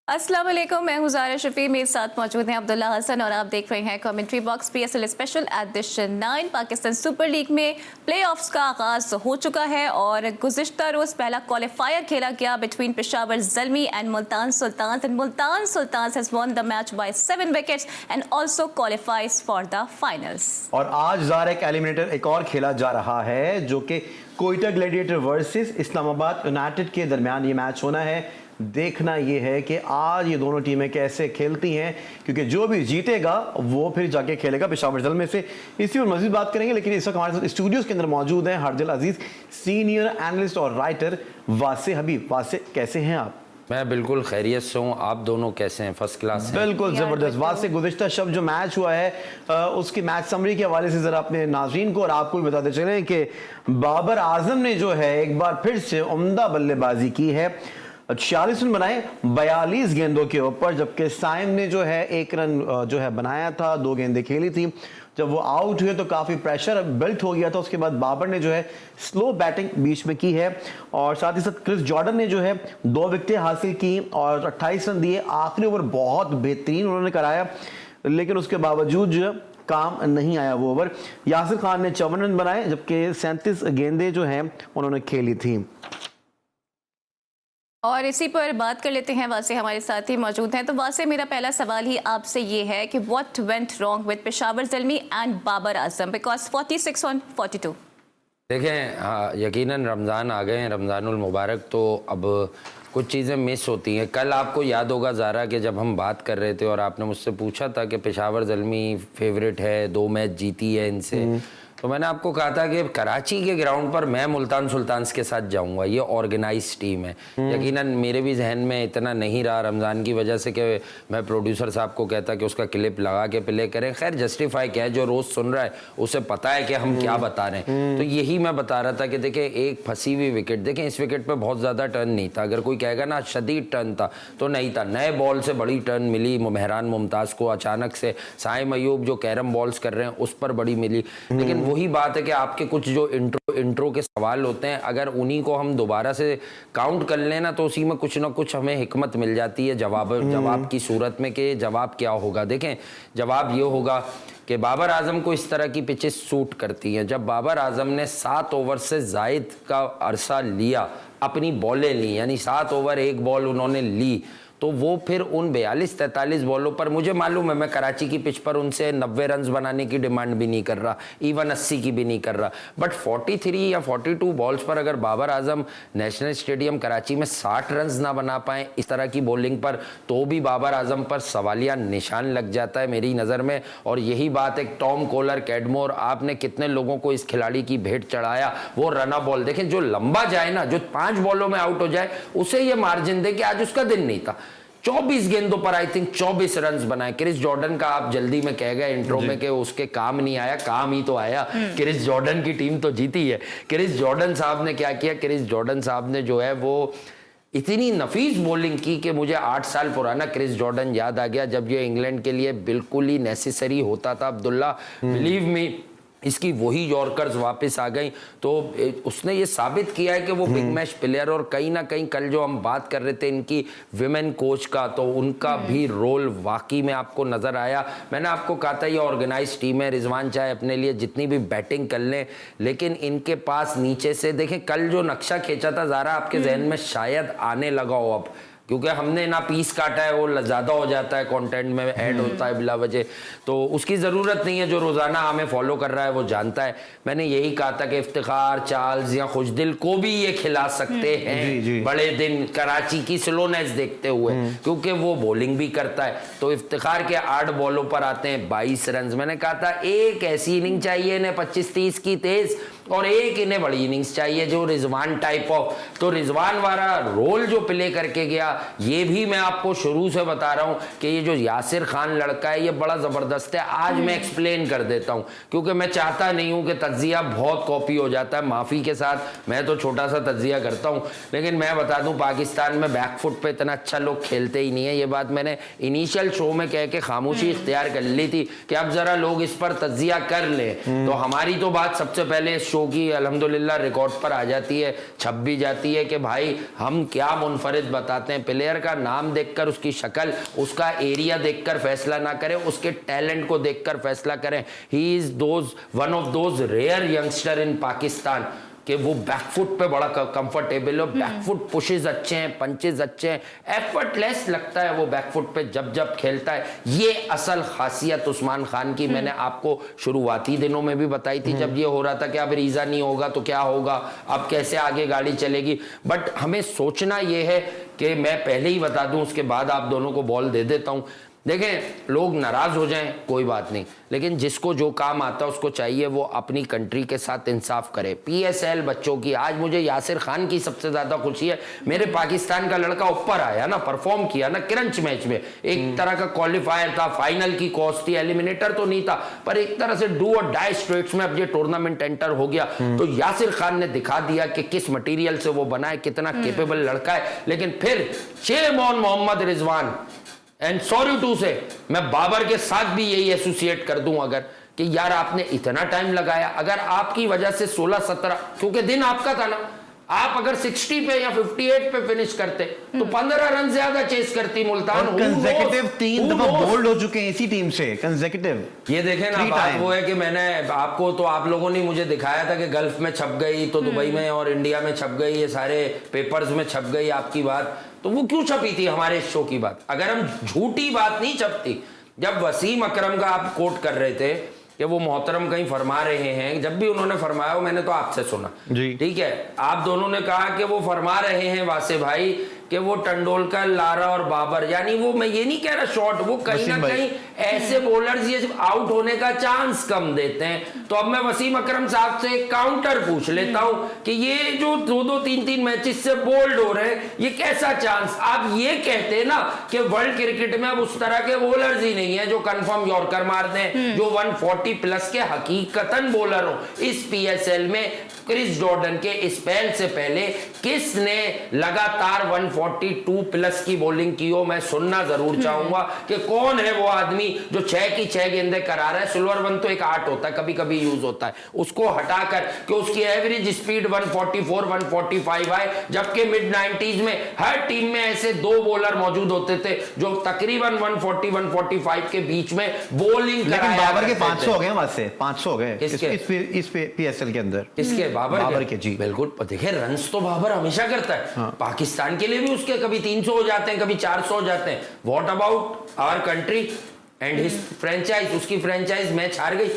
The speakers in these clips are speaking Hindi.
अस्सलाम वालेकुम, मैं हूं ज़ारा शफी। मेरे साथ मौजूद हैं अब्दुल्ला हसन और आप देख रहे हैं commentary box. PSL special edition 9 Pakistan super league में प्लेऑफ्स का आगाज हो चुका है और गुज़िश्ता रोज़ पहला क्वालिफायर खेला गया between Peshawar Zalmi and Multan sultan and Multan Sultan has won the match by 7 wickets and also qualifies for the finals. और आज ज़ारा एक एलिमिनेटर एक और खेला जा रहा है जो कि Quetta gladiator versus Islamabad United के दरमियान ये मैच होना है। देखना ये है कि आज ये दोनों टीमें कैसे खेलती हैं, क्योंकि जो भी जीतेगा वो फिर जाके खेलेगा पेशावर ज़ल्मी से। इसी पर मज़ीद बात करेंगे, लेकिन इस वक्त हमारे साथ स्टूडियोज़ के अंदर मौजूद हैं हरदिल अजीज़, सीनियर एनालिस्ट और राइटर वासे हबीब। वासे, कैसे हैं आप? मैं बिल्कुल खैरियत से हूँ, आप दोनों कैसे हैं? फर्स्ट क्लास हैं। बिल्कुल ज़बरदस्त। वासे, गुज़िश्ता शब जो मैच हुआ है उसकी मैच समरी के हवाले से ज़रा अपने नाज़रीन को और आपको भी बताते चलें कि बाबर आजम ने जो है एक बार फिर से उम्दा बल्लेबाजी की है। 46 रन बनाए 42 गेंदों के ऊपर, जबकि साइम ने जो है 1 रन जो है बनाया था, 2 गेंदें खेली थी। जब वो आउट हुए तो काफ़ी प्रेशर बिल्ट हो गया था। उसके बाद बाबर ने जो है स्लो बैटिंग बीच में की है और साथ ही साथ क्रिस जॉर्डन ने जो है 2 विकेटें हासिल की और 28 रन दिए। आखिरी ओवर बहुत बेहतरीन उन्होंने कराया, लेकिन उसके बावजूद जो काम नहीं आया वो ओवर। यासिर खान ने 54 रन बनाए, जबकि 37 गेंदें जो हैं उन्होंने खेली थी। और इसी पर बात कर लेते हैं, वासे हमारे साथ ही मौजूद हैं। तो वासे, मेरा पहला सवाल ही आपसे ये है कि what went wrong with Peshawar Zalmi and Babar Azam, because 46 on 42। देखें, हाँ, यकीनन रमज़ान आ गए हैं, रमज़ानुल मुबारक, तो अब कुछ चीज़ें मिस होती हैं। कल आपको याद होगा ज़ारा कि जब हम बात कर रहे थे और आपने मुझसे पूछा था कि पेशावर ज़ल्मी फेवरेट है, 2 मैच जीती है इनसे, तो मैंने आपको कहा था कि कराची के ग्राउंड पर मैं मुल्तान सुल्तान्स के साथ जाऊंगा, ये ऑर्गेनाइज टीम है। यकीनन मेरे भी जहन में इतना नहीं रहा रमज़ान की वजह से कि मैं प्रोड्यूसर साहब को कहता कि उसका क्लिप लगा के प्ले करें। खैर, जस्टिफाई क्या है, जो रोज़ सुन रहा है उसे पता है कि हम क्या बता रहे हैं। तो यही मैं बता रहा था कि देखें, एक फंसी हुई विकेट, देखें इस विकेट पर बहुत ज़्यादा टर्न नहीं था। अगर कोई कहेगा ना शदीद टर्न था, तो नहीं था। नए बॉल से बड़ी टर्न मिली मेहरान मुमताज़ को अचानक से। साइम अयूब जो कैरम बॉल्स कर रहे हैं उस पर बड़ी मिली। लेकिन वही बात है कि आपके कुछ जो इंट्रो के सवाल होते हैं, अगर उन्हीं को हम दोबारा से काउंट कर लेना तो उसी में कुछ ना कुछ हमें हिकमत मिल जाती है जवाब की सूरत में कि जवाब क्या होगा। देखें, जवाब ये होगा कि बाबर आजम को इस तरह की पिचेस सूट करती हैं। जब बाबर आजम ने 7 ओवर से जायद का अरसा लिया, अपनी बॉलें ली, यानी 7 ओवर 1 बॉल उन्होंने ली, तो वो फिर उन 42-43 बॉलों पर, मुझे मालूम है मैं कराची की पिच पर उनसे 90 रन बनाने की डिमांड भी नहीं कर रहा, इवन 80 की भी नहीं कर रहा, बट 43 या 42 बॉल्स पर अगर बाबर आजम नेशनल स्टेडियम कराची में 60 रन ना बना पाए इस तरह की बॉलिंग पर, तो भी बाबर आजम पर सवालिया निशान लग जाता है मेरी नज़र में। और यही बात है, टॉम कोलर, कैडमोर, आपने कितने लोगों को इस खिलाड़ी की भेंट चढ़ाया। वो रना बॉल देखें, जो लंबा जाए ना, जो 5 बॉलों में आउट हो जाए, उसे ये मार्जिन दे कि आज उसका दिन नहीं था। 24 गेंदों पर आई थिंक 24 रन बनाए। क्रिस जॉर्डन का आप जल्दी में कह गए इंट्रो में कि उसके काम नहीं आया, काम ही तो आया। क्रिस जॉर्डन की टीम तो जीती है। क्रिस जॉर्डन साहब ने क्या किया, क्रिस जॉर्डन साहब ने जो है वो इतनी नफीस बॉलिंग की कि मुझे 8 साल पुराना क्रिस जॉर्डन याद आ गया, जब ये इंग्लैंड के लिए बिल्कुल ही नेसेसरी होता था। अब्दुल्ला, बिलीव मी, इसकी वही यॉर्कर्स वापस आ गई। तो उसने ये साबित किया है कि वो बिग मैच प्लेयर। और कहीं ना कहीं कल जो हम बात कर रहे थे इनकी विमेन कोच का, तो उनका भी रोल वाकई में आपको नजर आया। मैंने आपको कहा था ये ऑर्गेनाइज टीम है, रिजवान चाहे अपने लिए जितनी भी बैटिंग कर लें, लेकिन इनके पास नीचे से देखें, कल जो नक्शा खींचा था ज़ारा आपके जहन में शायद आने लगा हो अब, क्योंकि हमने ना पीस काटा है, वो ज़्यादा हो जाता है, कंटेंट में ऐड होता है बिला वजह, तो उसकी ज़रूरत नहीं है। जो रोज़ाना हमें फॉलो कर रहा है वो जानता है। मैंने यही कहा था कि इफ्तिखार, चार्ल्स या खुशदिल को भी ये खिला सकते हैं बड़े दिन कराची की स्लोनेस देखते हुए, क्योंकि वो बॉलिंग भी करता है। तो इफ्तिखार के 8 बॉलों पर आते हैं 22 रन। मैंने कहा था एक ऐसी इनिंग चाहिए इन्हें 25-30 की तेज, और एक इन्हें बड़ी इनिंग्स चाहिए जो रिजवान टाइप ऑफ। तो रिजवान वाला रोल जो प्ले करके गया, ये भी मैं आपको शुरू से बता रहा हूं कि ये जो यासिर खान लड़का है ये बड़ा जबरदस्त है। आज मैं एक्सप्लेन कर देता हूं, क्योंकि मैं चाहता नहीं हूं कि तज्जिया बहुत कॉपी हो जाता है। माफी के साथ मैं तो छोटा सा तज्जिया करता हूं, लेकिन मैं बता दूं पाकिस्तान में बैकफुट पे इतना अच्छा लोग खेलते ही नहीं है। ये बात मैंने इनिशियल शो में कह के खामोशी इख्तियार कर ली थी कि अब जरा लोग इस पर तज्जिया कर ले। तो हमारी तो बात सबसे पहले शो की अल्हम्दुलिल्लाह रिकॉर्ड पर आ जाती है, छप भी जाती है कि भाई हम क्या मुनफरिद बताते हैं। प्लेयर का नाम देखकर, उसकी शक्ल, उसका एरिया देखकर फैसला ना करें, उसके टैलेंट को देखकर फैसला करें। He is one of those rare youngster in Pakistan कि वो बैकफुट पे बड़ा कंफर्टेबल है, बैकफुट पुशेस अच्छे हैं, पंचेस अच्छे हैं, एफर्टलेस लगता है वो बैकफुट पे जब जब खेलता है। ये असल खासियत उस्मान खान की मैंने आपको शुरुआती दिनों में भी बताई थी, जब ये हो रहा था कि अब रीजा नहीं होगा तो क्या होगा, अब कैसे आगे गाड़ी चलेगी। बट हमें सोचना ये है कि मैं पहले ही बता दूं, उसके बाद आप दोनों को बॉल दे देता हूं। देखें, लोग नाराज हो जाएं कोई बात नहीं, लेकिन जिसको जो काम आता है उसको चाहिए वो अपनी कंट्री के साथ इंसाफ करे। पीएसएल बच्चों की, आज मुझे यासिर खान की सबसे ज्यादा खुशी है, मेरे पाकिस्तान का लड़का ऊपर आया ना, परफॉर्म किया ना क्रंच मैच में। एक तरह का क्वालिफायर था, फाइनल की कॉस्ट थी, एलिमिनेटर तो नहीं था, पर एक तरह से डू और डाई स्ट्रेट्स में अब ये टूर्नामेंट एंटर हो गया। तो यासिर खान ने दिखा दिया कि किस मटीरियल से वो बना है, कितना केपेबल लड़का है। लेकिन फिर shame on Mohammad Rizwan, and sorry to say, मैं बाबर के साथ भी यही एसोसिएट कर दूं अगर, कि यार आपने इतना टाइम लगाया, अगर आपकी वजह से 16-17, क्योंकि दिन आपका था ना, आप अगर 60 पे या 58 पे फिनिश करते तो 15 रन ज्यादा चेस करती मुल्तान। कंसेक्यूटिव 3 दफा बोल्ड हो चुके हैं इसी टीम से कंसेक्यूटिव। ये देखें ना, बात वो है कि मैंने आपको, तो आप लोगों ने मुझे दिखाया था कि गल्फ में छप गई तो दुबई में और इंडिया में छप गई, ये सारे पेपर्स में छप गई आपकी बात। तो वो क्यों छपी थी हमारे शो की बात? अगर हम झूठी बात नहीं छपती। जब वसीम अकरम का आप कोट कर रहे थे कि वो मोहतरम कहीं फरमा रहे हैं, जब भी उन्होंने फरमाया मैंने तो आपसे सुना, ठीक है, आप दोनों ने कहा कि वो फरमा रहे हैं वासे भाई कि वो टंडोलकर, लारा और बाबर, यानी वो, मैं ये नहीं कह रहा शॉर्ट, वो कहीं ना कहीं ऐसे बॉलर्स ये आउट होने का चांस कम देते हैं। तो अब मैं वसीम अकरम साहब से एक काउंटर पूछ लेता हूं कि ये जो 2-2, 3-3 मैचेस से बोल्ड हो रहे हैं, ये कैसा चांस? आप ये कहते ना कि वर्ल्ड क्रिकेट में अब उस तरह के बॉलर्स ही नहीं है जो कंफर्म यॉर्कर मार दें, जो 140 प्लस के हकीकतन बॉलर हो। इस पीएसएल में क्रिस जॉर्डन के स्पेल से पहले किसने लगातार 142 प्लस की बॉलिंग की हो? मैं सुनना जरूर चाहूंगा कि कौन है वो आदमी जो 6 की 6 गेंदें करा रहा है। सिल्वर वन तो एक आर्ट होता है, कभी कभी यूज होता है, उसको हटाकर कि उसकी एवरेज स्पीड 144, 145 है, जबकि मिड 90s में हर टीम में ऐसे 2 बॉलर मौजूद होते थे जो तकरीबन 140, 145 के बीच में बॉलिंग कराया। बाबर के 500 हो गए, वहां से 500 हो गए इस पीएसएल के अंदर। इसके बाबर के जी बिल्कुल। देखिए, रन्स तो बाबर हमेशा करता है। हाँ। पाकिस्तान के लिए भी उसके कभी 300 हो जाते हैं, कभी 400 हो जाते हैं। What about our country and his franchise? उसकी फ्रेंचाइज मैच हार गई,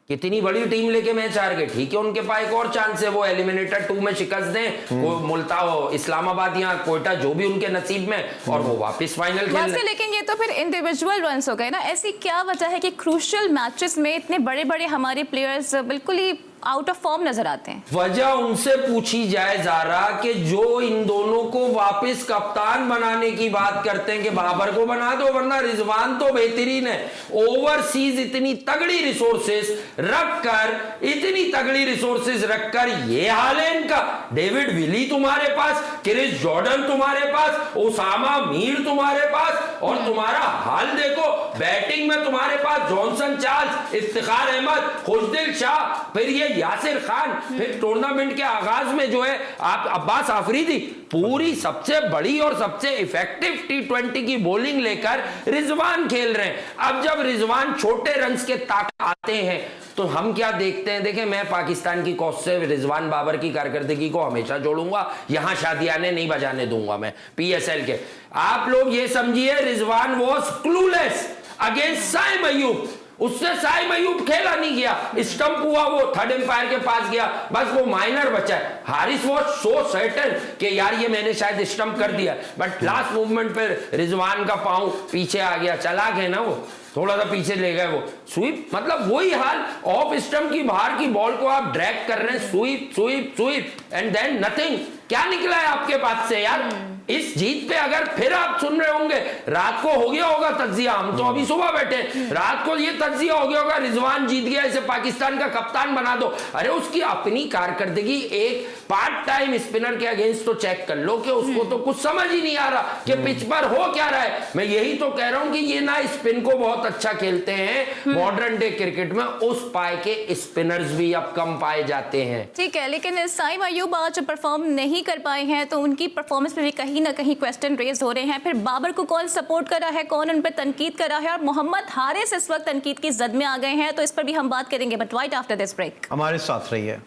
कितनी बड़ी टीम लेके मैच हार गए। ठीक है, उनके पास एक और चांस है, वो एलिमिनेटर 2 में शिकस्त दें, वो मुल्तान, इस्लामाबाद या कोयटा, जो भी उनके नसीब में, और वो वापस फाइनल खेल। लेकिन ये तो फिर इंडिविजुअल रन्स हो गए ना। ऐसी क्या वजह है कि क्रूशियल मैचेस में इतने बड़े बड़े हमारे प्लेयर्स बिल्कुल ही आउट ऑफ फॉर्म नजर आते हैं? वजह उनसे पूछी जाए जारा कि जो इन दोनों को वापस कप्तान बनाने की बात करते हैं कि बाबर को बना दो, वरना रिजवान तो बेहतरीन है। ओवरसीज इतनी तगड़ी रिसोर्सेस रखकर, इतनी तगड़ी रिसोर्सेस रखकर ये हाल है इनका। डेविड विली तुम्हारे पास, क्रिस जॉर्डन तुम्हारे पास, ओसामा मीर तुम्हारे पास, और तुम्हारा हाल देखो बैटिंग में तुम्हारे पास जॉनसन चार्ल्स, इफ्तिखार अहमद, खुशदिल शाह, फिर ये यासिर खान, फिर टूर्नामेंट के आगाज में जो है आप अब्बास आफरीदी, पूरी सबसे बड़ी और सबसे इफेक्टिव T20 की बॉलिंग लेकर रिजवान खेल रहे हैं। अब जब रिजवान छोटे रन्स के ताकत आते हैं तो हम क्या देखते हैं? देखें, मैं पाकिस्तान की कौस से रिजवान बाबर की कारकर्दगी को हमेशा जोड़ूंगा, यहां शादियाने नहीं बजाने दूंगा मैं पीएसएल के। आप लोग ये समझिए, Rizwan was clueless against Saim Ayub. उससे साइम अयूब खेला नहीं गया, स्टंप हुआ, वो थर्ड एम्पायर के पास गया, बस वो माइनर बचा है। हारिस वॉज सो सर्टेन कि यार ये मैंने शायद स्टंप कर दिया, बट लास्ट मूवमेंट पर रिजवान का पांव पीछे आ गया, चला गया ना, वो थोड़ा सा पीछे ले गए, वो स्वीप, मतलब वही हाल। ऑफ स्टंप की बाहर की बॉल को आप ड्रैग कर रहे हैं, sweep sweep sweep, and then nothing. क्या निकला है आपके पास से यार? इस जीत पे अगर फिर आप सुन रहे होंगे, रात को हो गया होगा तज्जिया, हम तो अभी सुबह बैठे, रात को ये तज्जिया हो गया होगा रिजवान जीत गया, इसे पाकिस्तान का कप्तान बना दो। अरे उसकी अपनी कारकर्दगी एक पार्ट टाइम स्पिनर के अगेंस्ट तो चेक कर लो कि उसको तो कुछ समझ ही नहीं आ रहा कि पिच पर हो क्या रहा है। मैं यही तो कह रहा हूं कि ये ना स्पिन को बहुत अच्छा खेलते हैं मॉडर्न डे क्रिकेट में, उस पाए के स्पिनर्स भी अब कम पाए जाते हैं। ठीक है, लेकिन साइम अयूब आज परफॉर्म नहीं कर पाए हैं तो उनकी परफॉर्मेंस पे भी कहीं ना कहीं क्वेश्चन रेज हो रहे हैं। फिर बाबर को कौन सपोर्ट कर रहा है, कौन उन पर तनकीद कर रहा है, और मोहम्मद हारिस इस वक्त तनकीद की जद में आ गए हैं, तो इस पर भी हम बात करेंगे, but right after this break. हमारे साथ रहिए।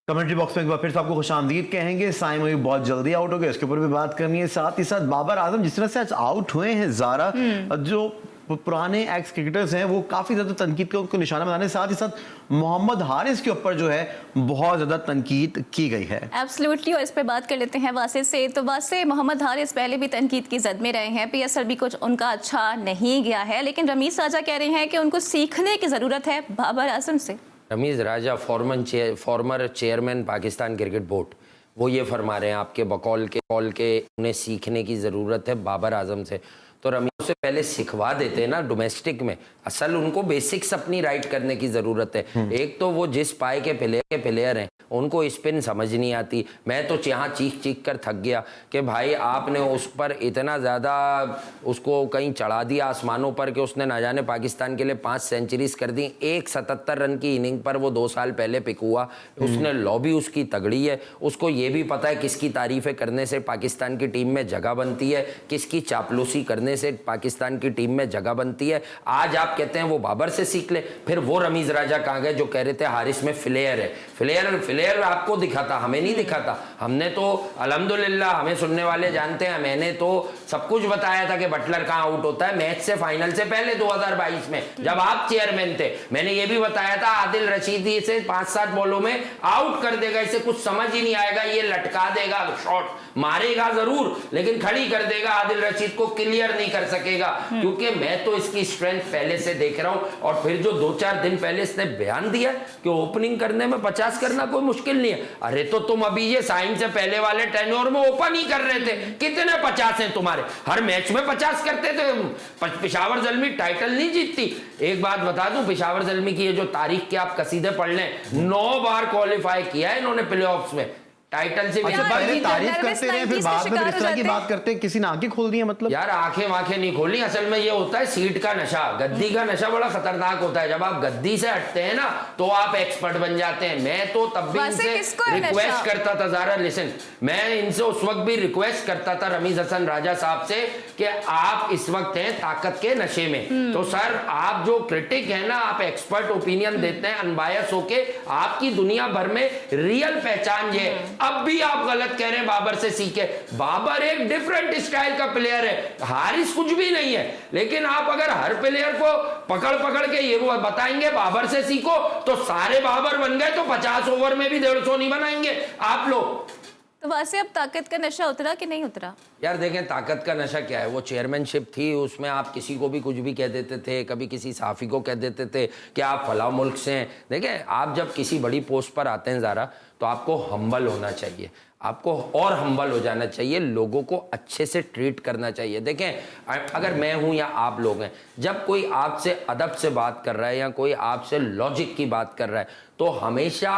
कमेंट्री बॉक्स में एक बार फिर से आपको खुशामदीद कहेंगे। साइम अयूब बहुत जल्दी आउट हो गए, इसके ऊपर भी बात करनी है। साथ ही साथ बाबर आजम जिस तरह से आज आउट हुए हैं, ज़ारा जो पुराने एक्स क्रिकेटर्स हैं वो काफ़ी ज़्यादा तनकीद को उनको निशाना बनाने, साथ ही साथ मोहम्मद हारिस के ऊपर जो है बहुत ज़्यादा तनकीद की गई है। एब्सोल्युटली, और इस पे बात कर लेते हैं वासे से। तो वासे, मोहम्मद हारिस पहले भी तनकीद की जद में रहे हैं, पीएसएल भी कुछ उनका अच्छा नहीं गया है, लेकिन रमीज राजा कह रहे हैं कि उनको सीखने की ज़रूरत है बाबर आजम से। Ramiz Raja former chairman Pakistan cricket board, वो ये फरमा रहे हैं आपके बकौल के उन्हें सीखने की ज़रूरत है बाबर आजम से। तो रमीज से पहले सिखवा देते हैं ना डोमेस्टिक में, असल उनको बेसिक्स अपनी राइट करने की ज़रूरत है। एक तो वो जिस पाए के प्लेयर हैं उनको स्पिन समझ नहीं आती। मैं तो यहाँ चीख कर थक गया कि भाई आपने उस पर इतना ज़्यादा उसको कहीं चढ़ा दिया आसमानों पर कि उसने ना जाने पाकिस्तान के लिए 5 सेंचुरीज कर दी। एक 77 रन की इनिंग पर वो 2 साल पहले पिक हुआ, उसने लॉबी उसकी तगड़ी है, उसको ये भी पता है किसकी तारीफ़ें करने से पाकिस्तान की टीम में जगह बनती है, किसकी चापलूसी करने से पाकिस्तान की टीम में जगह बनती है। आज आप कहते हैं वो बाबर से सीख ले, फिर वो रमीज राजा कहाँ गए जो कह रहे थे हारिस में फ्लेयर है। फ्लेयर आपको दिखा था, हमें नहीं दिखा था। हमने तो अल्हम्दुलिल्लाह, हमें सुनने वाले जानते हैं, मैंने तो सब कुछ बताया था कि बटलर कहाँ आउट होता है मैच से फाइनल से पहले 2022 में जब आप चेयरमैन थे। मैंने ये भी बताया था आदिल रशीदी से 5-7 बॉलों में आउट कर देगा, इसे कुछ समझ ही नहीं आएगा, ये लटका देगा, शॉट मारेगा जरूर लेकिन खड़ी कर देगा, आदिल रशीद को क्लियर नहीं कर सकेगा। क्योंकि मैं तो इसकी स्ट्रेंथ पहले से देख रहा हूं, और फिर जो 2-4 दिन पहले इसने बयान दिया कि ओपनिंग करने में 50 करना कोई मुश्किल नहीं है। अरे तो तुम अभी ये साइन से पहले वाले टेन्योर में ओपन ही कर रहे थे, कितने 50 हैं तुम्हारे? हर मैच में 50 करते थे। पेशावर ज़ल्मी टाइटल नहीं जीतती। एक बात बता दूं, पेशावर ज़ल्मी की ये जो तारीख के आप कसीदे पढ़ लें, 9 बार क्वालिफाई किया है इन्होंने प्लेऑफ्स में, टाइटल से भी। अच्छा, पहले तारीफ करते रहे फिर बाद में इस तरह की बात करते हैं, किसी ने आंखें खोल दी है मतलब? यार आंखें वाखें नहीं खोली, असल में ये होता है सीट का नशा, गद्दी का नशा बड़ा खतरनाक होता है। जब आप गद्दी से हटते हैं ना तो आप एक्सपर्ट बन जाते हैं। मैं तो तब भी इनसे रिक्वेस्ट करता था, ज़रा लिसन, मैं इनसे उस वक्त भी रिक्वेस्ट करता था रमीज हसन राजा साहब से कि आप इस वक्त हैं ताकत के नशे में, तो सर आप जो क्रिटिक है ना, आप एक्सपर्ट ओपिनियन देते हैं अनबायस होके, आपकी दुनिया भर में रियल पहचान ये है। अब भी आप गलत कह रहे हैं बाबर से सीखे। बाबर एक डिफरेंट स्टाइल का प्लेयर है, हारिस कुछ भी नहीं है, लेकिन आप अगर हर प्लेयर को पकड़ के ये वो बताएंगे बाबर से सीखो तो सारे बाबर बन गए, तो 50 ओवर में भी 150 नहीं बनाएंगे आप लोग। तो वैसे अब ताकत का नशा उतरा कि नहीं उतरा? यार देखें, ताकत का नशा क्या है, वो चेयरमैनशिप थी, उसमें आप किसी को भी कुछ भी कह देते थे, कभी किसी सहाफ़ी को कह देते थे कि आप फलां मुल्क से हैं। देखें, आप जब किसी बड़ी पोस्ट पर आते हैं ज़रा, तो आपको हम्बल होना चाहिए, आपको और हम्बल हो जाना चाहिए, लोगों को अच्छे से ट्रीट करना चाहिए। देखें, अगर मैं हूं या आप लोग हैं, जब कोई आपसे अदब से बात कर रहा है या कोई आपसे लॉजिक की बात कर रहा है, तो हमेशा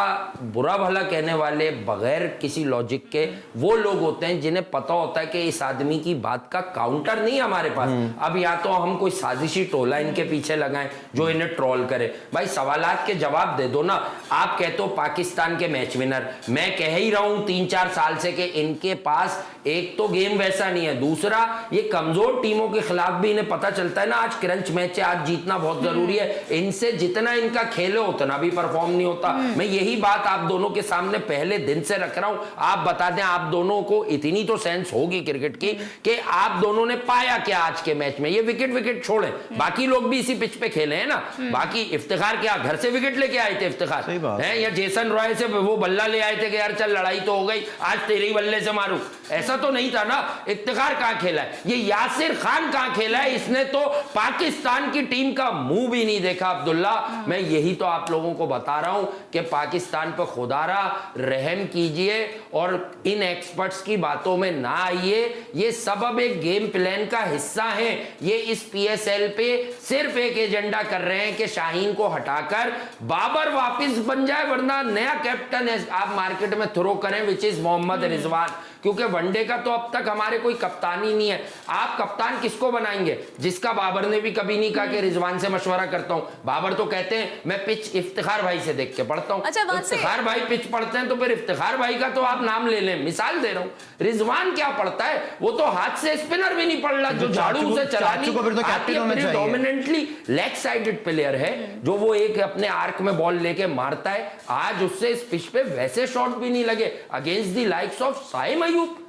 बुरा भला कहने वाले बगैर किसी लॉजिक के वो लोग होते हैं जिन्हें पता होता है कि इस आदमी की बात का काउंटर नहीं है हमारे पास। अब या तो हम कोई साजिशी टोला इनके पीछे लगाएं जो इन्हें ट्रोल करे। भाई सवालात के जवाब दे दो ना। आप कहते हो पाकिस्तान के मैच विनर, मैं कह ही रहा हूं 3-4 साल से कि इनके पास एक तो गेम वैसा नहीं है, दूसरा ये कमजोर टीमों के खिलाफ भी इन्हें पता चलता है ना, आज क्रंच मैच है, आज जीतना बहुत जरूरी है, इनसे जितना इनका खेले उतना भी परफॉर्म नहीं होता। मैं यही बात आप दोनों के सामने पहले दिन से रख रहा हूं। आप बता दें, आप दोनों को इतनी तो सेंस होगी क्रिकेट क्रिकेट की कि आप दोनों ने पाया क्या आज के मैच में। ये विकेट छोड़े, बाकी लोग भी इसी पिच पे खेले हैं ना। बाकी इफ्तिखार क्या घर से विकेट लेके आए थे इफ्तिखार हैं, या जेसन रॉय से वो बल्ला ले आए थे कि यार चल लड़ाई तो हो गई, आज तेरे ही बल्ले से मारूं, ऐसा तो नहीं था ना। इफ्तिखार कहां खेला है, ये यासिर खान कहां खेला है, इसने तो पाकिस्तान की टीम का मुंह भी नहीं देखा अब्दुल्ला। मैं यही तो आप लोगों को बता रहा हूं कि पाकिस्तान पर खुदारा रहम कीजिए और इन एक्सपर्ट्स की बातों में ना आइए। ये सब अब एक गेम प्लान का हिस्सा है। ये इस पीएसएल पे सिर्फ एक एजेंडा कर रहे हैं कि शाहीन को हटाकर बाबर वापस बन जाए, वरना नया कैप्टन है आप मार्केट में थ्रो करें, विच इज मोहम्मद रिजवान। क्योंकि वनडे का तो अब तक हमारे कोई कप्तान ही नहीं है। आप कप्तान किसको बनाएंगे, जिसका बाबर ने भी कभी नहीं कहा कि रिजवान से मशवरा करता हूं। बाबर तो कहते हैं मैं पिच इफ्तिखार भाई से देख के पढ़ता हूं। अच्छा, इफ्तिखार भाई पिच पढ़ते हैं तो फिर इफ्तिखार भाई का तो आप नाम ले लें, मिसाल दे रहा हूं। रिजवान क्या पढ़ता है, वो तो हाथ से स्पिनर भी नहीं पढ़ रहा, जो झाड़ू से चलानी डोमिनेंटली लेग साइडेड प्लेयर है, जो वो एक अपने आर्क में बॉल लेके मारता है। आज उससे इस पिच पे वैसे शॉट भी नहीं लगे against the likes of Saim Ayub.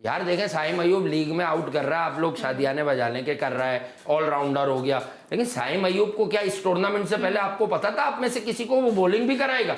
यार देखें, साइम अयूब लीग में आउट कर रहा है, आप लोग शादियाने बजाने के कर रहा है, ऑलराउंडर हो गया, लेकिन साइम अयूब को क्या इस टूर्नामेंट से पहले आपको पता था आप में से किसी को वो बॉलिंग भी कराएगा?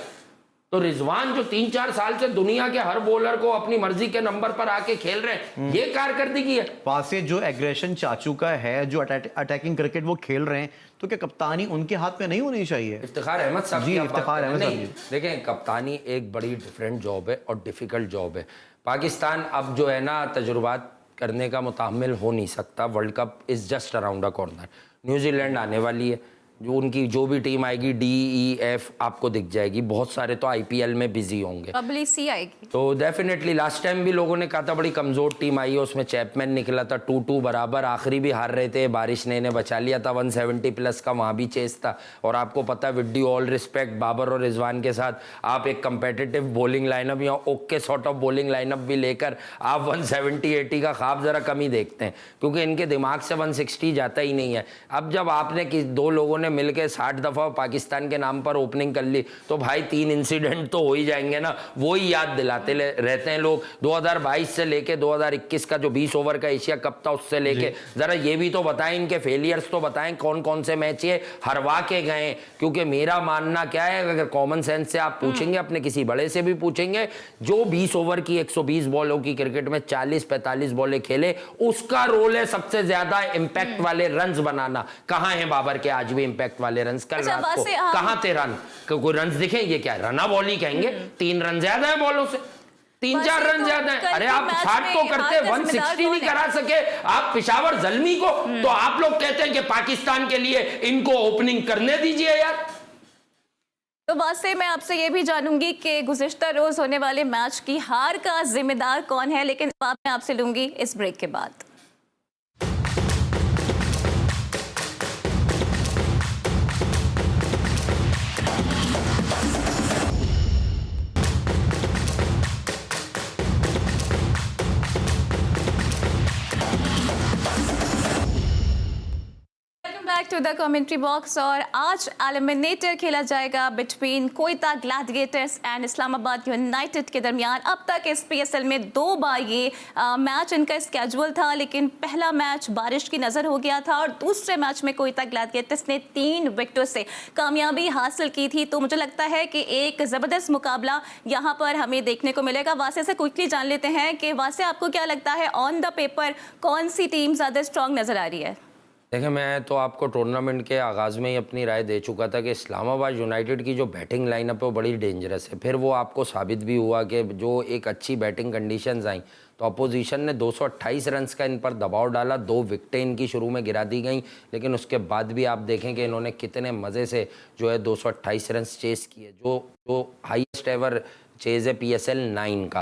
तो रिजवान जो 3-4 साल से दुनिया के हर बॉलर को अपनी मर्जी के नंबर पर आके खेल रहे हैं, ये कारकर्दगी है। पास जो एग्रेशन चाचू का है, जो अटैकिंग क्रिकेट वो खेल रहे हैं, तो क्या कप्तानी उनके हाथ में नहीं होनी चाहिए? इफ्तिखार अहमद साहब जी, इफ्तिखार अहमद साहब जी। देखें, कप्तानी एक बड़ी डिफरेंट जॉब है और डिफिकल्ट जॉब है। पाकिस्तान अब जो है ना तजुर्बात करने का मुतामिल हो नहीं सकता। World cup is just around the corner. New Zealand आने वाली है, जो उनकी जो भी टीम आएगी DEF आपको दिख जाएगी। बहुत सारे तो IPL में बिजी होंगे, WC आएगी तो डेफिनेटली। लास्ट टाइम भी लोगों ने कहा था बड़ी कमजोर टीम आई है, उसमें चैपमैन निकला था 2-2 बराबर, आखिरी भी हार रहे थे, बारिश ने इन्हें बचा लिया था। 170 प्लस का वहाँ भी चेस था। और आपको पता है, with due all respect, Babar और रिजवान के साथ आप एक कंपेटिटिव बॉलिंग लाइनअप या okay sort of bowling lineup भी लेकर आप 170-80 का ख्वाब जरा कम ही देखते हैं, क्योंकि इनके दिमाग से 160 जाता ही नहीं है। अब जब आपने दो लोगों ने मिलकर 60 दफा पाकिस्तान के नाम पर ओपनिंग कर ली, तो भाई 3 इंसिडेंट तो हो ही जाएंगे ना। वो ही याद दिलाते रहते हैं लोग। 2022 से लेके 2021 का जो 20 ओवर का एशिया कप था, उससे लेके जरा ये भी तो बताएं, इनके फेलियर्स तो बताएं, कौन कौन से मैच ये हरवा के गए। क्योंकि मेरा मानना क्या है, अगर कॉमन सेंस से आप पूछेंगे, अपने किसी बड़े से भी पूछेंगे, जो 20 ओवर की 120 बॉलों की क्रिकेट में 40-45 बॉलें खेले, उसका रोल है सबसे ज्यादा इम्पैक्ट वाले रन्स बनाना। कहां है बाबर के आज भी इम्पैक्ट वाले रन्स? कल रात को कहां थे रन? कोई रन्स दिखे? ये क्या रना बॉल ही कहेंगे? 3 रन ज्यादा है बॉलों से, 3-4 रन ज्यादा है। अरे आप 60 तो करते, 160 नहीं करा सके आप पेशावर जल्मी को, तो आप लोग कहते हैं कि पाकिस्तान के लिए इनको ओपनिंग करने दीजिए यार। तो बात से मैं आपसे ये भी जानूंगी कि गुज़िश्ता रोज होने वाले मैच की हार का जिम्मेदार कौन है, लेकिन जवाब मैं आपसे लूंगी इस ब्रेक के बाद। To the commentary box. और आज एलिमिनेटर खेला जाएगा between Quetta Gladiators and Islamabad United के दरमियान। अब तक इस PSL में 2 बार ये मैच इनका स्केजुअल था, लेकिन पहला मैच बारिश की नज़र हो गया था और दूसरे मैच में कोयटा ग्लैडिएटर्स ने 3 विकेटों से कामयाबी हासिल की थी। तो मुझे लगता है कि एक ज़बरदस्त मुकाबला यहाँ पर हमें देखने को मिलेगा। वासे से क्विकली जान लेते हैं कि वासे, आपको क्या लगता है, ऑन द पेपर कौन सी टीम ज़्यादा स्ट्रॉन्ग नज़र आ रही है? देखिए, मैं तो आपको टूर्नामेंट के आगाज़ में ही अपनी राय दे चुका था कि इस्लामाबाद यूनाइटेड की जो बैटिंग लाइनअप है वो बड़ी डेंजरस है। फिर वो आपको साबित भी हुआ कि जो एक अच्छी बैटिंग कंडीशंस आई, तो अपोजिशन ने 228 रन्स का इन पर दबाव डाला। 2 विकेटें इनकी शुरू में गिरा दी गई, लेकिन उसके बाद भी आप देखें कि इन्होंने कितने मज़े से जो है 228 रन्स चेस किए, जो हाईएस्ट एवर चेज है PSL 9 का।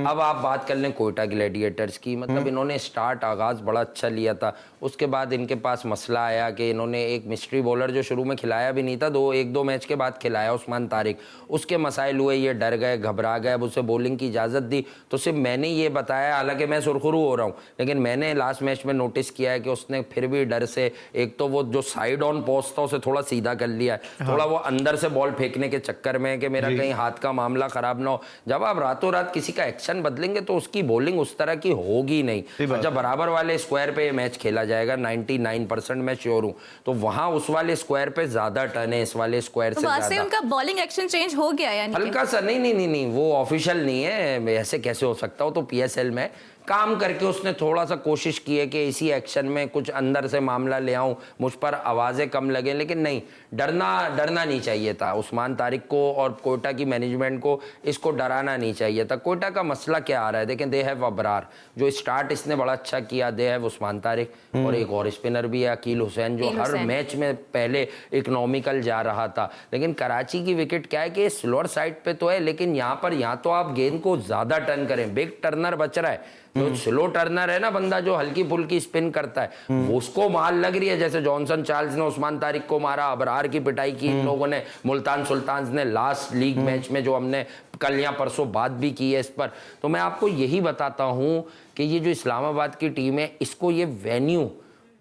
अब आप बात कर लें कोयटा ग्लैडिएटर्स की, मतलब इन्होंने स्टार्ट आगाज बड़ा अच्छा लिया था, उसके बाद इनके पास मसला आया कि इन्होंने एक मिस्ट्री बॉलर जो शुरू में खिलाया भी नहीं था, 1-2 मैच के बाद खिलाया, उस्मान तारिक, उसके मसाइल हुए, ये डर गए, घबरा गए। अब उसे बॉलिंग की इजाज़त दी तो सिर्फ मैंने ये बताया, हालांकि मैं सुरखरू हो रहा हूँ, लेकिन मैंने लास्ट मैच में नोटिस किया है कि उसने फिर भी डर से, एक तो वो जो साइड ऑन पोस्ट था उसे थोड़ा सीधा कर लिया, थोड़ा वो अंदर से बॉल फेंकने के चक्कर में कि मेरा कहीं हाथ का मामला खराब ना हो। जब आप रातों रात किसी का एक्शन बदलेंगे तो उसकी बॉलिंग उस तरह की होगी नहीं। और जब बराबर वाले स्क्वायर पे मैच खेला जाएगा 99% मैं श्योर हूँ, तो वहां उस वाले स्क्वायर पे ज्यादा टर्न है, इस वाले स्क्वायर से ज्यादा। उनका बॉलिंग एक्शन चेंज हो गया यानी हल्का सा, नहीं, वो ऑफिशियल नहीं है, ऐसे कैसे हो सकता हो। तो पीएसएल में काम करके उसने थोड़ा सा कोशिश की है कि इसी एक्शन में कुछ अंदर से मामला ले आऊं, मुझ पर आवाजें कम लगे, लेकिन नहीं, डरना नहीं चाहिए था उस्मान तारिक को और कोयटा की मैनेजमेंट को, इसको डराना नहीं चाहिए था। कोयटा का मसला क्या आ रहा है, देखें, दे हैव अबरार, जो स्टार्ट इसने बड़ा अच्छा किया, दे हैव उस्मान तारिक, और एक और स्पिनर भी है अकील हुसैन, जो हर मैच में पहले इकोनॉमिकल जा रहा था। लेकिन कराची की विकेट क्या है कि स्लोअर साइड पे तो है, लेकिन यहाँ तो आप गेंद को ज्यादा टर्न करें, बिग टर्नर बच रहा है, जो स्लो टर्नर है ना बंदा, जो हल्की फुल्की स्पिन करता है, उसको मार लग रही है। जैसे जॉनसन चार्ल्स ने उस्मान तारिक को मारा, अबरार की पिटाई की इन लोगों ने, मुल्तान सुल्तान ने लास्ट लीग मैच में, जो हमने कल या परसों बात भी की है इस पर। तो मैं आपको यही बताता हूं कि ये जो इस्लामाबाद की टीम है, इसको ये वेन्यू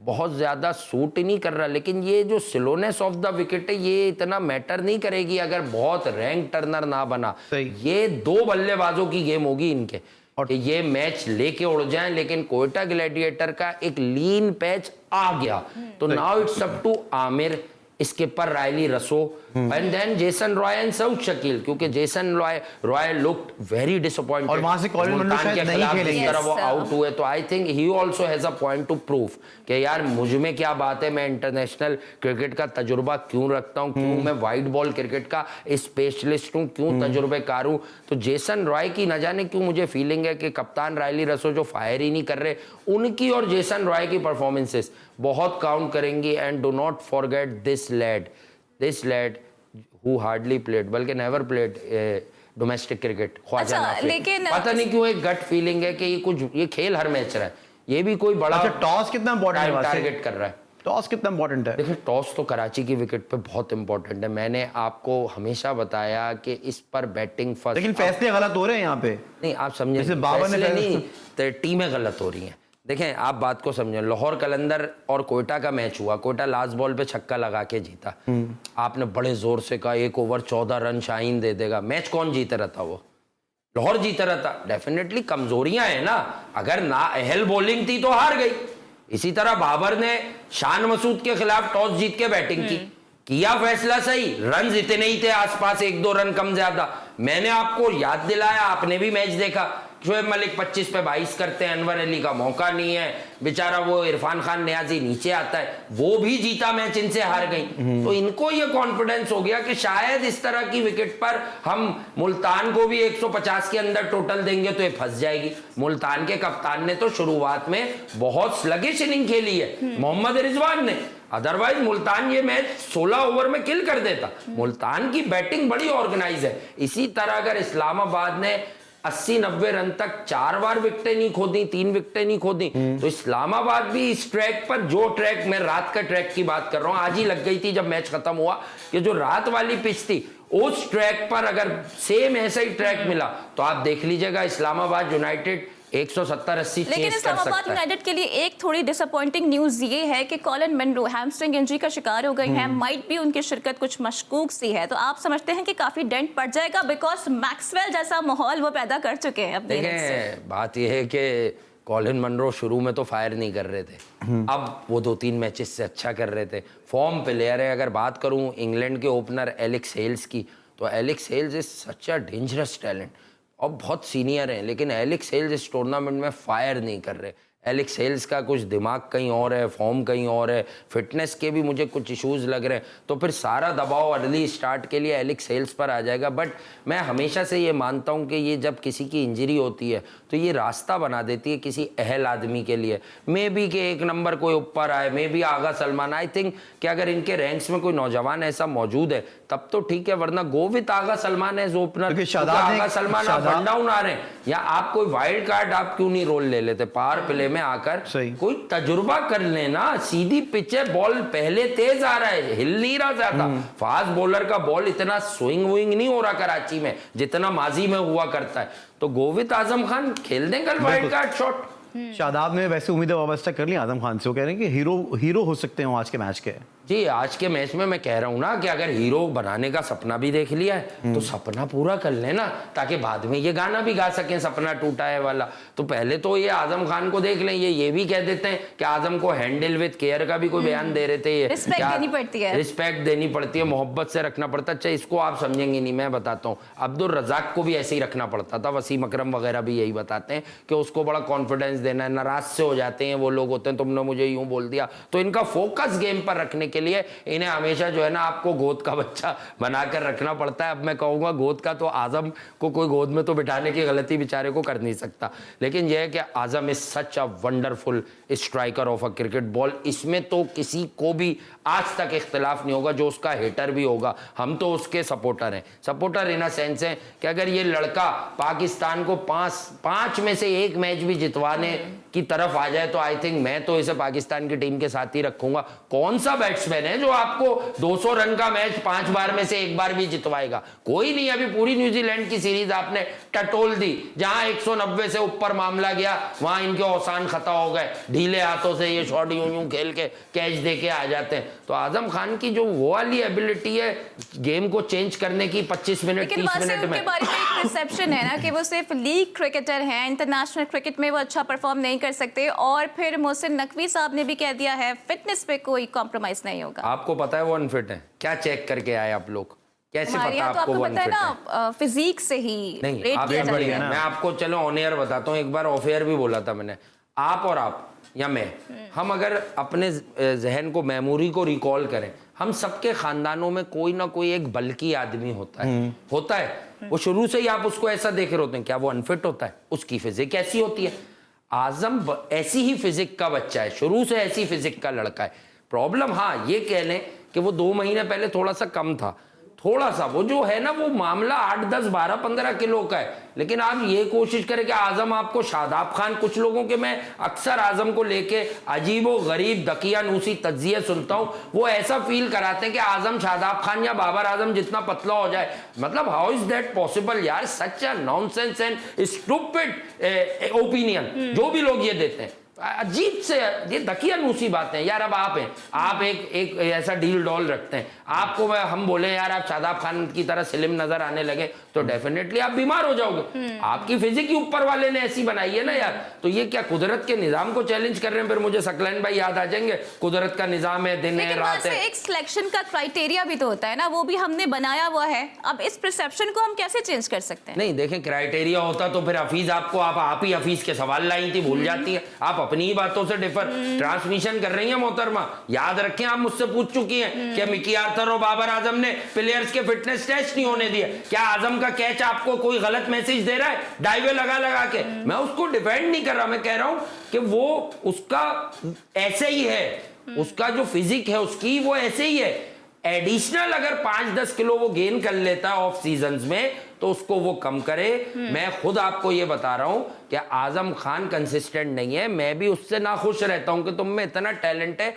बहुत ज्यादा सूट नहीं कर रहा, लेकिन ये जो स्लोनेस ऑफ द विकेट है ये इतना मैटर नहीं करेगी अगर बहुत रैंक टर्नर ना बना। ये दो बल्लेबाजों की गेम होगी इनके, कि ये मैच लेके उड़ जाएं। लेकिन कोयटा ग्लैडिएटर का एक लीन पैच आ गया, तो now it's up to Aamir, इसके पर Rilee Rossouw and then Jason Roy and Saud Shakeel, क्योंकि Jason Roy looked very disappointed और वहां से कॉलिन मंरो शायद नहीं खेलेंगे, तरह वो आउट हुए। तो I think he also has a point two prove कि यार मुझ में क्या बात है, मैं इंटरनेशनल क्रिकेट का तजुर्बा क्यों रखता हूं, क्यों मैं वाइट बॉल क्रिकेट का स्पेशलिस्ट हूं, क्यों तजुर्बेकार हूं। तो जेसन रॉय की न जाने क्यों मुझे फीलिंग है कि कप्तान रायली रसो जो फायर ही नहीं कर रहे, उनकी और जेसन रॉय की परफॉर्मेंसेस बहुत काउंट करेंगी। And do not forget this lad who hardly played, बल्कि never played domestic cricket, Khawaja Nafay. लेकिन पता नहीं क्यों एक गट फीलिंग है कि ये खेल हर मैच रहा है, ये भी कोई बड़ा टॉस कितना इंपॉर्टेंट है, टारगेट कर रहा है। टॉस कितना इंपॉर्टेंट है? देखिए, टॉस तो कराची की विकेट पे बहुत इंपॉर्टेंट है। मैंने आपको हमेशा बताया कि इस पर बैटिंग फर्स्ट, लेकिन फैसले गलत हो रहे हैं यहाँ पे। नहीं, आप समझे, जैसे बाबर ने नहीं, तो टीमें गलत हो रही हैं। देखें, आप बात को समझें, लाहौर कलंदर और कोयटा का मैच हुआ, कोयटा लास्ट बॉल पे छक्का लगा के जीता। आपने बड़े जोर से कहा 1 ओवर 14 रन शाहीन दे देगा, मैच कौन जीत रहा था? वो लाहौर जीत रहा था। डेफिनेटली कमजोरियां हैं ना, अगर ना अहल बॉलिंग थी तो हार गई। इसी तरह बाबर ने शान मसूद के खिलाफ टॉस जीत के बैटिंग की, किया फैसला सही, रन इतने ही थे आसपास, 1-2 रन कम ज्यादा। मैंने आपको याद दिलाया, आपने भी मैच देखा, शोएब मलिक 25 पे 22 करते हैं, अनवर अली का मौका नहीं है, बेचारा वो इरफान खान नियाजी नीचे आता है, वो भी जीता मैच, इनसे हार गई। तो इनको ये कॉन्फिडेंस हो गया कि शायद इस तरह की विकेट पर हम मुल्तान को भी 150 के अंदर टोटल देंगे तो ये फंस जाएगी। मुल्तान के कप्तान ने तो शुरुआत में बहुत स्लगिश इनिंग खेली है, मोहम्मद रिजवान ने, अदरवाइज मुल्तान ये मैच 16 ओवर में किल कर देता। मुल्तान की बैटिंग बड़ी ऑर्गेनाइज है। इसी तरह अगर इस्लामाबाद ने 80-90 रन तक 4 बार विकेटें नहीं खोदी, 3 विकेटें नहीं खोदी, तो इस्लामाबाद भी इस ट्रैक पर, जो ट्रैक, मैं रात का ट्रैक की बात कर रहा हूं, आज ही लग गई थी जब मैच खत्म हुआ, कि जो रात वाली पिच थी उस ट्रैक पर अगर सेम ऐसा ही ट्रैक मिला तो आप देख लीजिएगा इस्लामाबाद यूनाइटेड 170-80 लेकिन इस्लामाबाद यूनाइटेड के लिए एक थोड़ी डिसअपॉइंटिंग न्यूज ये है कि कॉलिन मंरो हैमस्ट्रिंग इंजरी का शिकार हो गई हैं, माइट भी उनकी शिरकत कुछ मशकूक सी है। तो आप समझते हैं कि काफी डेंट पड़ जाएगा, बिकॉज मैक्सवेल जैसा माहौल वो पैदा कर चुके हैं अपने end से। बात यह है कि कॉलिन मंरो शुरू में तो फायर नहीं कर रहे थे, अब वो 2-3 मैचेस से अच्छा कर रहे थे, फॉर्म प्लेयर है। अगर बात करूं इंग्लैंड के ओपनर एलेक्स हेल्स की, तो Alex Hales is such a dangerous talent और बहुत सीनियर हैं, लेकिन एलेक्स हेल्स इस टूर्नामेंट में फायर नहीं कर रहे। एलेक्स हेल्स का कुछ दिमाग कहीं और है, फॉर्म कहीं और है, फिटनेस के भी मुझे कुछ इश्यूज लग रहे हैं, तो फिर सारा दबाव अर्ली स्टार्ट के लिए एलेक्स हेल्स पर आ जाएगा। बट मैं हमेशा से ये मानता हूँ कि ये जब किसी की इंजरी होती है तो ये रास्ता बना देती है किसी अहल आदमी के लिए, मे बी के 1 नंबर कोई ऊपर आए, maybe Agha Salman. I think कि अगर इनके रैंक्स में कोई नौजवान ऐसा मौजूद है तब तो ठीक है, वरना go with Agha Salman as opener. Agha Salman आप वन डाउन आ रहे हैं, या आप कोई वाइल्ड कार्ड आप क्यों नहीं रोल ले लेते, पावर प्ले में आकर कोई तजुर्बा कर लेना। सीधी पिच है, बॉल पहले तेज आ रहा है, हिल नहीं रहा ज्यादा, फास्ट बॉलर का बॉल इतना स्विंग विंग नहीं हो रहा कराची में जितना माजी में हुआ करता है। तो गोविंद आजम खान खेल दें कल वाइल्ड कार्ड शॉट। शादाब ने वैसे उम्मीदें वाबस्ता कर ली आजम खान से, वो कह रहे हैं कि हीरो हो सकते हैं आज के मैच के। जी, आज के मैच में मैं कह रहा हूं ना कि अगर हीरो बनाने का सपना भी देख लिया है तो सपना पूरा कर लेना, ताकि बाद में ये गाना भी गा सकें सपना टूटा है वाला। तो पहले तो ये आजम खान को देख लें, ये भी कह देते हैं कि आजम को हैंडल विद केयर का भी कोई बयान दे रहे थे। ये रिस्पेक्ट देनी पड़ती है, रिस्पेक्ट देनी पड़ती है, मोहब्बत से रखना पड़ता है। अच्छा, इसको आप समझेंगे नहीं, मैं बताता हूँ। अब्दुल रजाक को भी ऐसे ही रखना पड़ता था, वसीम अकरम वगैरह भी यही बताते हैं कि उसको बड़ा कॉन्फिडेंस देना है, नाराज से हो जाते हैं वो लोग होते हैं, तुमने मुझे यूं बोल दिया। तो इनका फोकस गेम पर रखने के लिए इन्हें हमेशा जो है ना आपको गोद का बच्चा बनाकर रखना पड़ता है। अब मैं कहूंगा गोद का तो आजम को कोई गोद में तो बिठाने की गलती बेचारे को कर नहीं सकता, लेकिन यह है कि Azam is such a wonderful striker of a cricket ball. इसमें तो किसी को भी आज तक इख्तिलाफ नहीं होगा, जो उसका हेटर भी होगा। हम तो उसके सपोर्टर हैं, सपोर्टर इन अ सेंस है कि अगर ये लड़का पाकिस्तान को पांच में से एक मैच भी जितवाने की तरफ आ जाए तो आई थिंक मैं तो इसे पाकिस्तान की टीम के साथ ही रखूंगा। कौन सा बैट्समैन है जो आपको 200 रन का मैच 5 बार में से एक बार भी जितवाएगा? कोई नहीं। अभी पूरी न्यूजीलैंड की सीरीज आपने टटोल दी, जहां 190 से ऊपर मामला गया वहां इनके औसान खता हो गए, ढीले हाथों से ये शॉट यूं यूं खेल के कैच दे के आ जाते हैं। तो आजम खान की जो वो वाली एबिलिटी है गेम को चेंज करने की 25 मिनट 30 मिनट में, बारे में एक परसेप्शन है ना कि वो सिर्फ लीग क्रिकेटर हैं, इंटरनेशनल क्रिकेट में वो अच्छा परफॉर्म नहीं कर सकते। और फिर मोहसिन नकवी साहब ने भी कह दिया है फिटनेस पे कोई कॉम्प्रोमाइज नहीं होगा। आपको पता है वो अनफिट है? क्या चेक करके आए आप लोग? कैसे पता आपको वो पता है अनफिट ना, फिजिक से ही नहीं, रेट आप दिया एक जाता बार है। मैं आपको चलो ऑन एयर बताता हूँ, एक बार ऑफ एयर भी बोला था मैंने। आप और आप या मैं, हम अगर अपने जहन को, मेमोरी को रिकॉल करें, हम सबके खानदानों में कोई ना कोई एक बल्कि आदमी होता है वो शुरू से ही आप उसको ऐसा देख रहे होते हैं। क्या वो अनफिट होता है? उसकी फिजिक ऐसी होती है। आजम ऐसी ही फिजिक का बच्चा है, शुरू से ऐसी फिजिक का लड़का है। प्रॉब्लम हाँ ये कह लें कि वो 2 महीने पहले थोड़ा सा कम था, थोड़ा सा वो जो है ना वो मामला 8, 10, 12, 15 किलो का है। लेकिन आप ये कोशिश करें कि आजम आपको शादाब खान, कुछ लोगों के मैं अक्सर आजम को लेके अजीबो गरीब दकियानूसी तज्जिए सुनता हूं, वो ऐसा फील कराते हैं कि आजम शादाब खान या बाबर आजम जितना पतला हो जाए। मतलब हाउ इज दैट पॉसिबल यार? सच अ नॉनसेंस एंड स्टूपिड ओपिनियन जो भी लोग ये देते हैं, अजीब से ये दकियानूसी बातें यार। अब आप हैं, आप एक ऐसा डील डॉल रखते हैं, आपको हम बोले यार आप शादाब खान की तरह स्लिम नजर आने लगे तो डेफिनेटली आप बीमार हो जाओगे। आपकी फिजिक ही ऊपर वाले ने ऐसी बनाई है ना यार। तो ये क्या कुदरत के निजाम को चैलेंज कर रहे हैं? फिर मुझे सकलैन भाई याद आ जाएंगे, कुदरत का निजाम है, दिन है रात है। एक सिलेक्शन का क्राइटेरिया भी तो होता है ना, वो भी हमने बनाया हुआ है। अब इस परसेप्शन को हम कैसे चेंज कर सकते हैं? नहीं देखें, क्राइटेरिया होता तो फिर हफीज आपको, आप ही हफीज के सवाल लाई थी, भूल जाती है आप अपनी ही बातों से डिफर ट्रांसमिशन कर रही हैं मोहतरमा। याद रखें आप मुझसे पूछ चुकी हैं कि मिकी आर्थर और बाबर आजम ने प्लेयर्स के फिटनेस टेस्ट नहीं होने दिए। क्या आजम का कैच आपको कोई गलत मैसेज दे रहा है डाइवे लगा के? मैं उसको डिफेंड नहीं कर रहा, मैं कह रहा हूं कि वो उसका ऐसे ही है, उसका जो फिजिक है उसकी वो ऐसे ही है। एडिशनल अगर 5-10 किलो वो गेन कर लेता है ऑफ सीजन्स में तो उसको वो कम करे। मैं खुद आपको ये बता रहा हूं कि आजम खान कंसिस्टेंट नहीं है। मैं भी उससे नाखुश रहता हूं कि तुम में इतना टैलेंट है,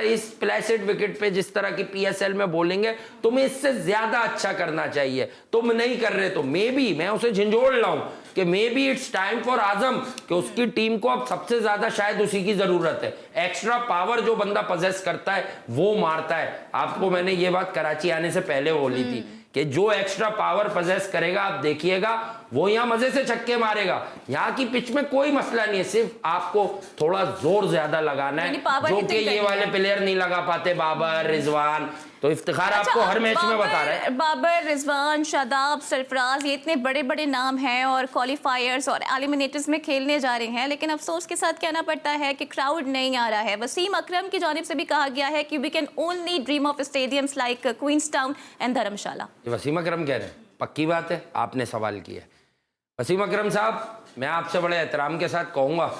इस प्लेसिड विकेट पे जिस तरह की पीएसएल में बोलेंगे तुम्हें इससे ज्यादा अच्छा करना चाहिए, तुम नहीं कर रहे। तो मैं उसे झंझोड़ लाऊं कि maybe it's time for Azam कि उसकी टीम को अब सबसे ज्यादा शायद उसी की जरूरत है। एक्स्ट्रा पावर जो बंदा पजेस करता है वो मारता है। आपको मैंने ये बात कराची आने से पहले बोली थी कि जो एक्स्ट्रा पावर पजेस करेगा आप देखिएगा वो यहां मजे से छक्के मारेगा। यहां की पिच में कोई मसला नहीं है, सिर्फ आपको थोड़ा जोर ज्यादा लगाना है, जो कि ये वाले प्लेयर नहीं लगा पाते, बाबर, रिजवान। तो इफ्तिखार आपको हर मैच में बता रहे हैं। बाबर, रिजवान, शादाब, सरफराज, ये इतने बड़े बड़े नाम हैं और क्वालिफायर्स और एलिमिनेटर्स में खेलने जा रहे हैं, लेकिन अफसोस के साथ कहना पड़ता है कि क्राउड नहीं आ रहा है। वसीम अकरम की जानिब से भी कहा गया है कि we can only dream of stadiums like Queenstown and Dharamshala. Wasim Akram कह रहे हैं, पक्की बात है, आपने सवाल किया। वसीम अकरम साहब, मैं आपसे बड़े एहतराम के साथ कहूंगा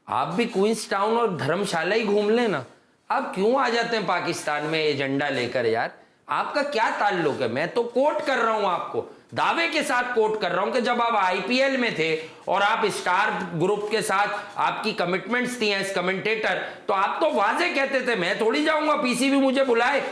आप भी क्वींसटाउन और धर्मशाला ही घूम लेना। आप क्यों आ जाते हैं पाकिस्तान में एजेंडा लेकर यार? आपका क्या ताल्लुक है? मैं तो कोट कर रहा हूं, आपको दावे के साथ कोट कर रहा हूं कि जब आप आईपीएल में थे और आप स्टार ग्रुप के साथ आपकी कमिटमेंट्स थी एज कमेंटेटर, तो आप तो वाजे कहते थे मैं थोड़ी जाऊंगा, पीसीबी मुझे बुलाए।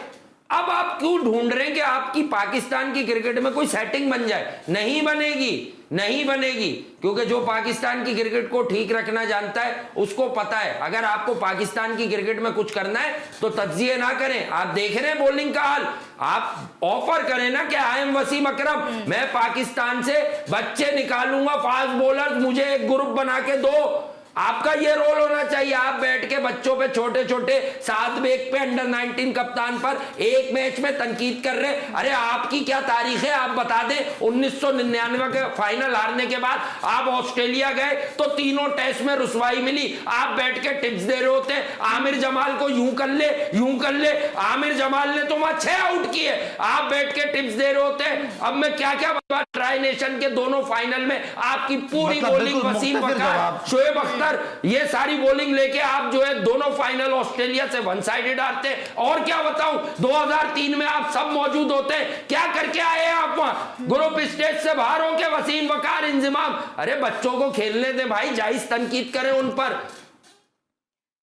अब आप क्यों ढूंढ रहे हैं कि आपकी पाकिस्तान की क्रिकेट में कोई सेटिंग बन जाए? नहीं बनेगी, नहीं बनेगी, क्योंकि जो पाकिस्तान की क्रिकेट को ठीक रखना जानता है उसको पता है अगर आपको पाकिस्तान की क्रिकेट में कुछ करना है तो तज्जिए ना करें। आप देख रहे हैं बॉलिंग का हाल, आप ऑफर करें ना कि आई एम वसीम अकरम, मैं पाकिस्तान से बच्चे निकालूंगा फास्ट बॉलर्स, मुझे एक ग्रुप बना के दो। आपका ये रोल होना चाहिए। आप बैठ के बच्चों पे छोटे छोटे 7 बेग पे अंडर 19 कप्तान पर एक मैच में तनकीद कर रहे। अरे आपकी क्या तारीख है, आप बता दें। 1999 के फाइनल हारने के बाद आप ऑस्ट्रेलिया गए तो तीनों टेस्ट में रुसवाई मिली, आप बैठ के टिप्स दे रहे होते आमिर जमाल को यूं कर ले, यूं कर ले। आमिर जमाल ने तो वहां 6 आउट किए, आप बैठ के टिप्स दे रहे होते। अब मैं क्या क्या ट्राई नेशन के दोनों फाइनल में आपकी पूरी बॉलिंग, वसीम बकर, शोएब अख्तर, ये सारी बॉलिंग लेके आप जो है दोनों फाइनल ऑस्ट्रेलिया से वन साइडेड आते। और क्या बताऊं, 2003 में आप सब मौजूद होते, क्या करके आए आप वहां? ग्रुप स्टेज से बाहर होके वसीम वकार इंजमाम। अरे बच्चों को खेलने दे भाई, जायज तनकीद करें उन पर।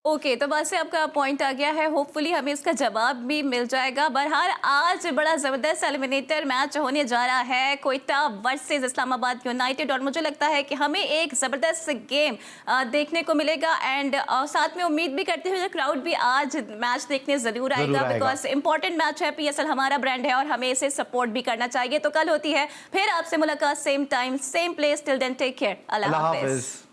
ओके, तो बस से आपका पॉइंट आ गया है, होपफुली हमें इसका जवाब भी मिल जाएगा। बहरहाल आज बड़ा ज़बरदस्त एलिमिनेटर मैच होने जा रहा है, कोयटा वर्सेस इस्लामाबाद यूनाइटेड, और मुझे लगता है कि हमें एक ज़बरदस्त गेम देखने को मिलेगा। एंड साथ में उम्मीद भी करते हुए क्राउड भी आज मैच देखने ज़रूर आएगा, बिकॉज इंपॉर्टेंट मैच है, PSL हमारा ब्रांड है और हमें इसे सपोर्ट भी करना चाहिए। तो कल होती है फिर आपसे मुलाकात, same time same place. Till then take care, अल्लाह हाफिज़।